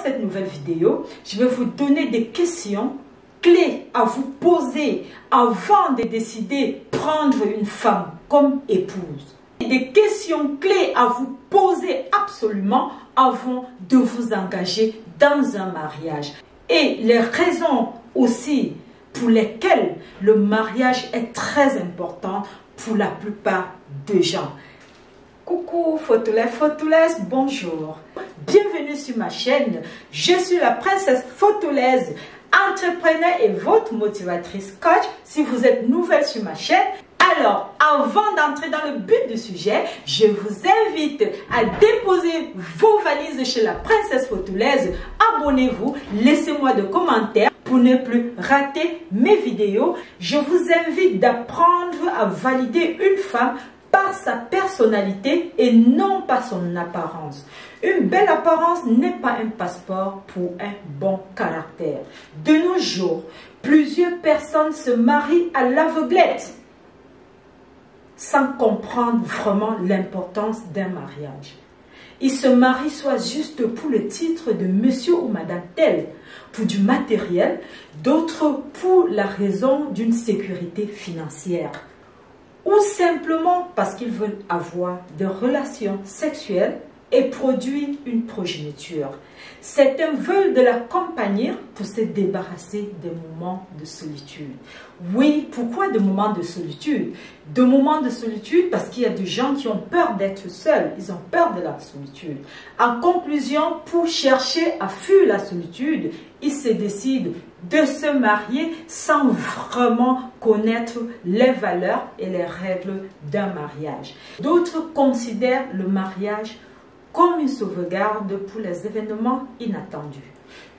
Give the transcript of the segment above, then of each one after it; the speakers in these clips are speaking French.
cette nouvelle vidéo, je vais vous donner des questions clés à vous poser avant de décider de prendre une femme comme épouse. Des questions clés à vous poser absolument avant de vous engager dans un mariage. Et les raisons aussi pour lesquelles le mariage est très important pour la plupart des gens. Coucou Photolaise, bonjour. Bienvenue sur ma chaîne. Je suis la princesse Photolaise, entrepreneur et votre motivatrice coach. Si vous êtes nouvelle sur ma chaîne, alors avant d'entrer dans le but du sujet, je vous invite à déposer vos valises chez la princesse Photolaise. Abonnez-vous, laissez-moi des commentaires pour ne plus rater mes vidéos. Je vous invite d'apprendre à valider une femme par sa personnalité et non pas son apparence. Une belle apparence n'est pas un passeport pour un bon caractère. De nos jours, plusieurs personnes se marient à l'aveuglette sans comprendre vraiment l'importance d'un mariage. Ils se marient soit juste pour le titre de monsieur ou madame tel, pour du matériel, d'autres pour la raison d'une sécurité financière, ou simplement parce qu'ils veulent avoir des relations sexuelles et produire une progéniture. Certains veulent de la compagnie pour se débarrasser des moments de solitude. Oui, pourquoi des moments de solitude? Des moments de solitude parce qu'il y a des gens qui ont peur d'être seuls, ils ont peur de la solitude. En conclusion, pour chercher à fuir la solitude, ils se décident de se marier sans vraiment connaître les valeurs et les règles d'un mariage. D'autres considèrent le mariage comme une sauvegarde pour les événements inattendus.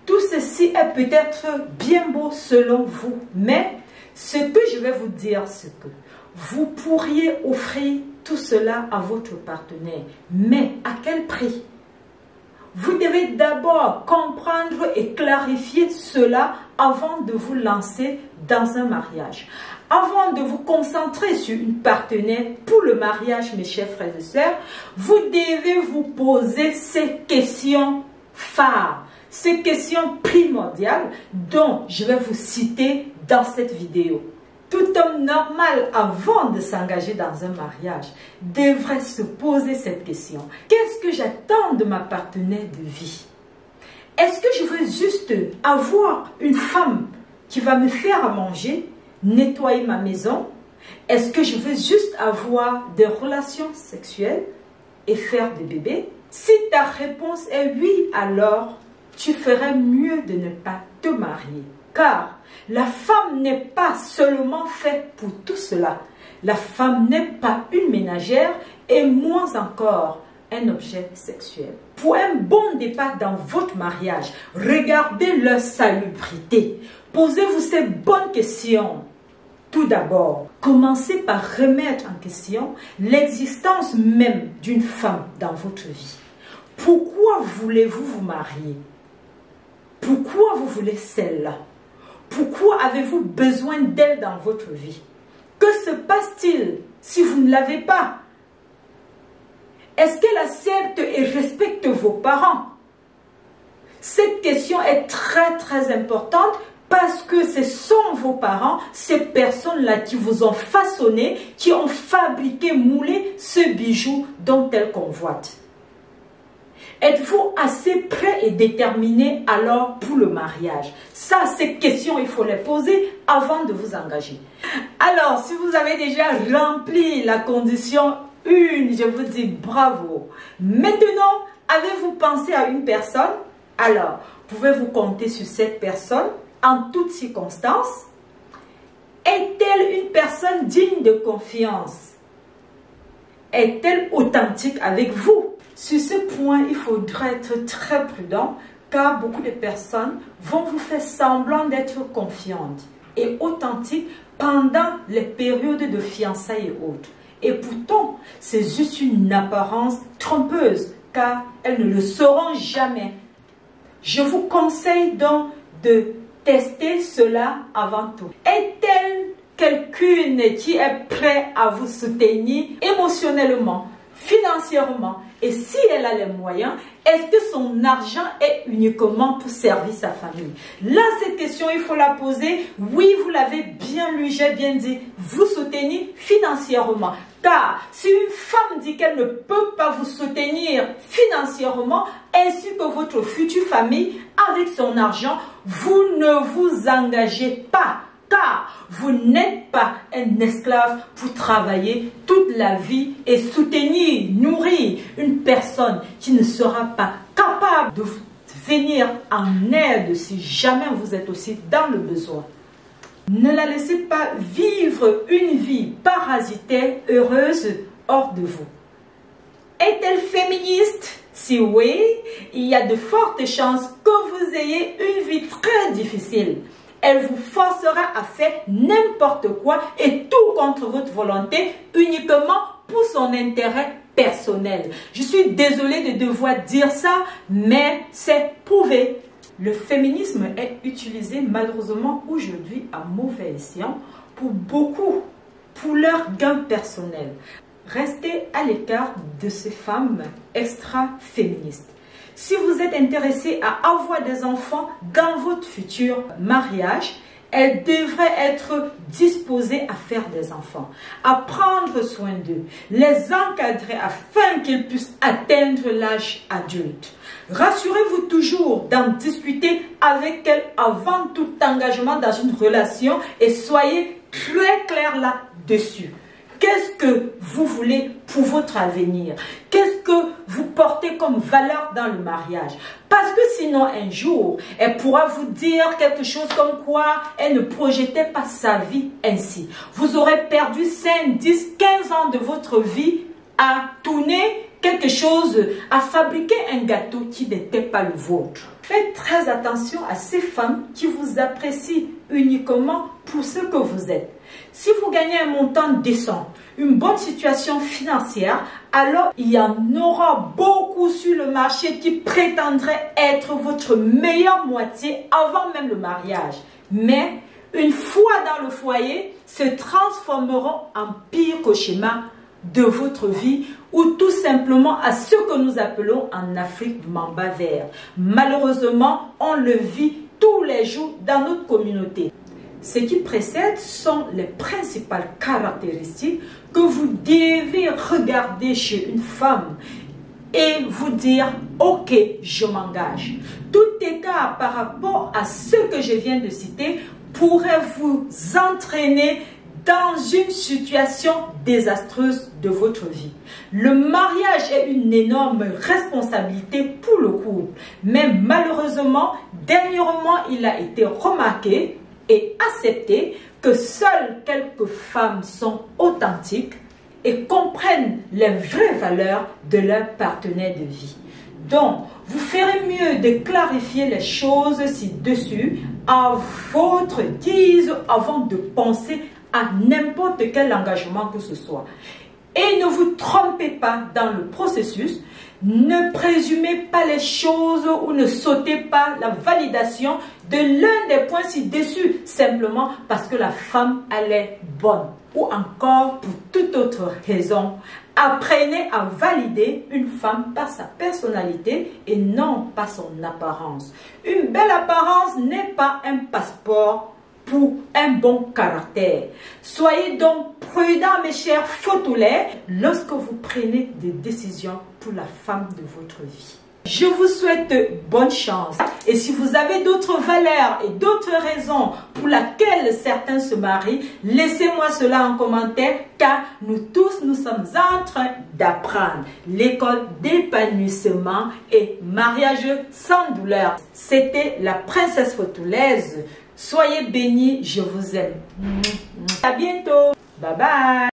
Tout ceci est peut-être bien beau selon vous, mais ce que je vais vous dire, c'est que vous pourriez offrir tout cela à votre partenaire, mais à quel prix? Vous devez d'abord comprendre et clarifier cela avant de vous lancer dans un mariage. Avant de vous concentrer sur une partenaire pour le mariage, mes chers frères et sœurs, vous devez vous poser ces questions phares, ces questions primordiales dont je vais vous citer dans cette vidéo. Tout homme normal, avant de s'engager dans un mariage, devrait se poser cette question. Qu'est-ce que j'attends de ma partenaire de vie? Est-ce que je veux juste avoir une femme qui va me faire à manger, nettoyer ma maison? Est-ce que je veux juste avoir des relations sexuelles et faire des bébés? Si ta réponse est oui, alors tu ferais mieux de ne pas te marier. Car la femme n'est pas seulement faite pour tout cela. La femme n'est pas une ménagère et moins encore un objet sexuel. Pour un bon départ dans votre mariage, regardez leur salubrité. Posez-vous ces bonnes questions. Tout d'abord, commencez par remettre en question l'existence même d'une femme dans votre vie. Pourquoi voulez-vous vous marier? Pourquoi vous voulez celle-là? Pourquoi avez-vous besoin d'elle dans votre vie? Que se passe-t-il si vous ne l'avez pas? Est-ce qu'elle accepte et respecte vos parents? Cette question est très importante parce que ce sont vos parents, ces personnes-là qui vous ont façonné, qui ont fabriqué, moulé ce bijou dont elles convoitent. Êtes-vous assez prêt et déterminé alors pour le mariage? Ça, ces questions, il faut les poser avant de vous engager. Alors, si vous avez déjà rempli la condition 1, je vous dis bravo. Maintenant, avez-vous pensé à une personne? Alors, pouvez-vous compter sur cette personne en toutes circonstances? Est-elle une personne digne de confiance? Est-elle authentique avec vous? Sur ce point, il faudra être très prudent car beaucoup de personnes vont vous faire semblant d'être confiantes et authentiques pendant les périodes de fiançailles et autres. Et pourtant, c'est juste une apparence trompeuse car elles ne le sauront jamais. Je vous conseille donc de tester cela avant tout. Est-elle quelqu'un qui est prêt à vous soutenir émotionnellement, financièrement Et si elle a les moyens, est-ce que son argent est uniquement pour servir sa famille? Là, cette question, il faut la poser. Oui, vous l'avez bien lu, j'ai bien dit. Vous soutenir financièrement. Car si une femme dit qu'elle ne peut pas vous soutenir financièrement, ainsi que votre future famille, avec son argent, vous ne vous engagez pas. Car vous n'êtes pas un esclave pour travailler toute la vie et soutenir, nourrir une personne qui ne sera pas capable de vous venir en aide si jamais vous êtes aussi dans le besoin. Ne la laissez pas vivre une vie parasitaire, heureuse hors de vous. Est-elle féministe? Si oui, il y a de fortes chances que vous ayez une vie très difficile. Elle vous forcera à faire n'importe quoi et tout contre votre volonté uniquement pour son intérêt personnel. Je suis désolée de devoir dire ça, mais c'est prouvé. Le féminisme est utilisé malheureusement aujourd'hui à mauvais escient pour beaucoup, pour leur gain personnel. Restez à l'écart de ces femmes extra-féministes. Si vous êtes intéressé à avoir des enfants dans votre futur mariage, elles devraient être disposées à faire des enfants, à prendre soin d'eux, les encadrer afin qu'ils puissent atteindre l'âge adulte. Rassurez-vous toujours d'en discuter avec elles avant tout engagement dans une relation et soyez très clair là-dessus. Qu'est-ce que vous voulez pour votre avenir? Qu'est-ce que vous portez comme valeur dans le mariage? Parce que sinon, un jour, elle pourra vous dire quelque chose comme quoi elle ne projetait pas sa vie ainsi. Vous aurez perdu 5, 10, 15 ans de votre vie à tourner quelque chose, à fabriquer un gâteau qui n'était pas le vôtre. Faites très attention à ces femmes qui vous apprécient uniquement pour ce que vous êtes. Si vous gagnez un montant décent, une bonne situation financière, alors il y en aura beaucoup sur le marché qui prétendraient être votre meilleure moitié avant même le mariage. Mais une fois dans le foyer, se transformeront en pire cauchemar de votre vie ou tout simplement à ce que nous appelons en Afrique du mamba vert. Malheureusement, on le vit tous les jours dans notre communauté. Ce qui précède sont les principales caractéristiques que vous devez regarder chez une femme et vous dire « Ok, je m'engage ». Tout écart par rapport à ce que je viens de citer pourrait vous entraîner dans une situation désastreuse de votre vie. Le mariage est une énorme responsabilité pour le couple, mais malheureusement, dernièrement, il a été remarqué et accepté que seules quelques femmes sont authentiques et comprennent les vraies valeurs de leur partenaire de vie. Donc, vous ferez mieux de clarifier les choses ci-dessus à votre guise avant de penser à n'importe quel engagement que ce soit. Et ne vous trompez pas dans le processus. Ne présumez pas les choses ou ne sautez pas la validation de l'un des points ci-dessus simplement parce que la femme elle est bonne ou encore pour toute autre raison. Apprenez à valider une femme par sa personnalité et non par son apparence. Une belle apparence n'est pas un passeport pour un bon caractère. Soyez donc prudents, mes chers photoulaires, lorsque vous prenez des décisions pour la femme de votre vie. Je vous souhaite bonne chance. Et si vous avez d'autres valeurs et d'autres raisons pour lesquelles certains se marient, laissez-moi cela en commentaire car nous tous, nous sommes en train d'apprendre l'école d'épanouissement et mariage sans douleur. C'était la princesse photoulaise. Soyez bénis, je vous aime. À bientôt. Bye bye.